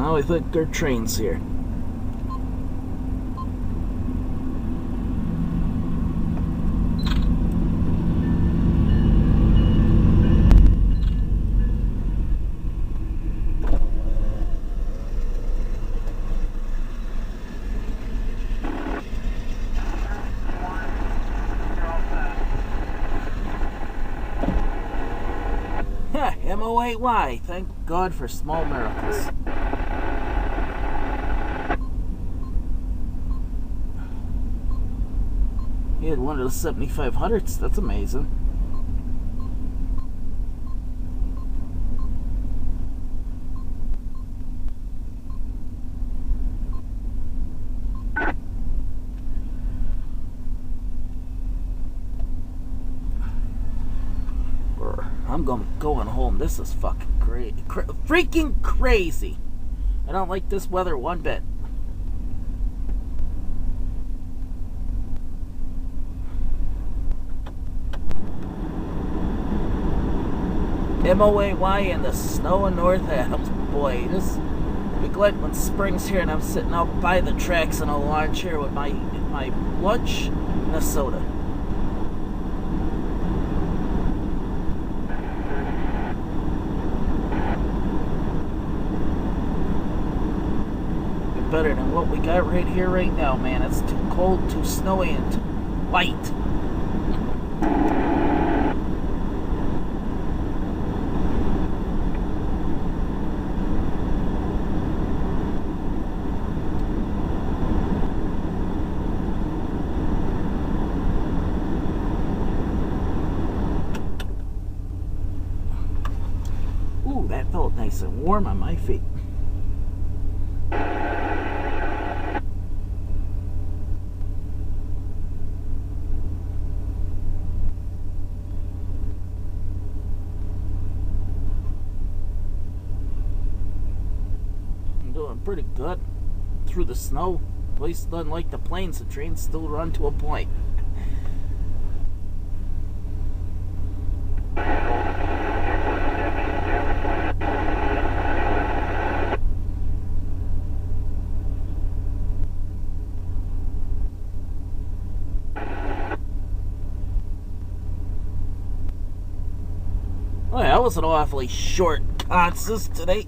Now I think our train's here. moay. Thank God for small miracles. He had one of the 7500s. That's amazing. I'm going home. This is fucking freaking crazy. I don't like this weather one bit. moay in the snow in North Adams. Boy, this be glad when spring's here and I'm sitting out by the tracks in a lawn chair with my lunch and a soda. Better than what we got right here right now, man. It's too cold, too snowy, and too white. Ooh, that felt nice and warm on my feet. Pretty good through the snow. At least unlike the planes, the trains still run to a point. Well, that was an awfully short consist today.